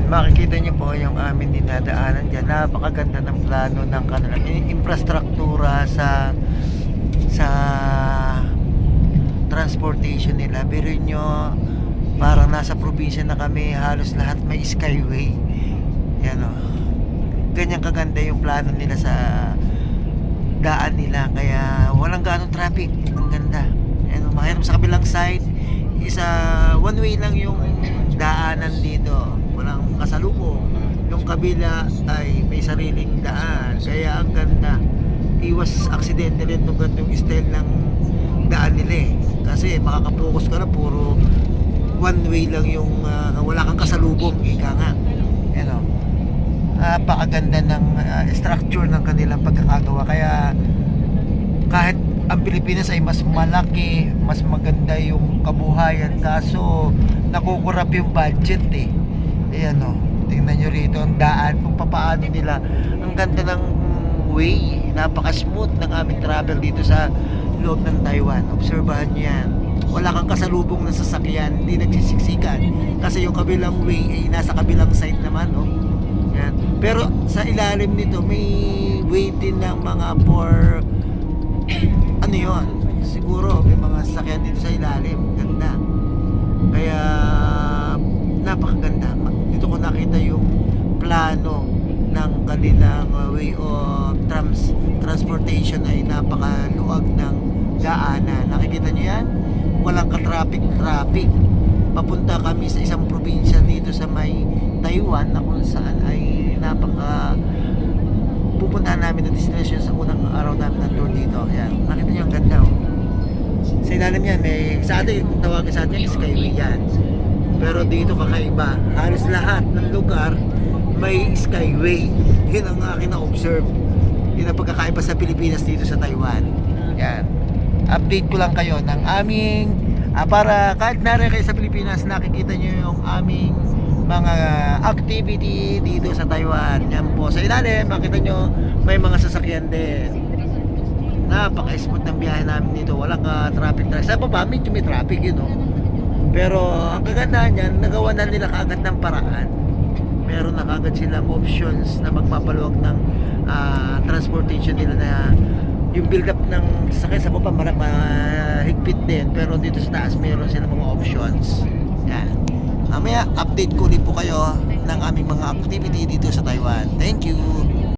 makikita niyo po yung amin dinadaanan dyan. Napakaganda ng plano ng kanilang infrastruktura sa transportation nila. Pero nyo, parang nasa probinsya na kami, halos lahat may skyway. Yan o. Ganyan kaganda yung plano nila sa daan nila, kaya walang ganong traffic. Ang ganda. Yan o, mahirap sa kabilang side. One way lang yung daanan dito, walang kasalubong. Yung kabila ay may sariling daan, kaya ang ganda. Iwas aksidente rin yung style ng daan nila eh. Kasi makakapokus ka na puro one way lang yung wala kang kasalubong, ika nga. Ano, napakaganda ng structure ng kanilang pagkakagawa. Kaya kahit ang Pilipinas ay mas malaki, mas maganda yung kabuhayan, kaso nakukurap yung budget eh. Ayan o, tingnan nyo rito ang daan, kung papaano nila. Ang ganda ng way, napaka-smooth ng aming travel dito sa loob ng Taiwan. Obserbahan nyo yan, wala kang kasalubong na sasakyan, hindi nagsisiksikan, kasi yung kabilang way ay nasa kabilang side naman, no? Yan. Pero sa ilalim nito may way din ng mga for ano yun, siguro may mga sasakyan dito sa ilalim. Ganda, kaya napakaganda. Dito ko nakita yung plano ng kanilang way of transportation, ay napakaluwag ng daanan. Nakikita nyo yan, walang ka-traffic. Papunta kami sa isang probinsya dito sa may Taiwan, na kung saan ay pupuntahan namin na destination sa unang araw namin ng tour dito. Ayan, nakita nyo ang ganda oh. Sa ilalim yan, may sa atin, kung tawagin sa atin, skyway yan. Pero dito kakaiba, halos lahat ng lugar may skyway. Yun ang aking na-observe. Yun ang pagkakaiba sa Pilipinas dito sa Taiwan. Yan, update ko lang kayo ng aming para kahit narin kayo sa Pilipinas, nakikita nyo yung aming mga activity dito sa Taiwan. Yan po, sa ilalim makita nyo may mga sasakyan din. Napaka-smooth ng biyahe namin dito, walang traffic. Sa baba medyo may traffic yun, no? Pero ang kagandahan yan, nagawa na nila kaagad ng paraan. Meron na kaagad silang options na magpapaluwag ng transportation nila, na yung build up ng sasakyan sa baba higpit din, pero dito sa taas meron silang mga options. Yan. Mamaya update ko ulit po kayo ng aming mga activity dito sa Taiwan. Thank you.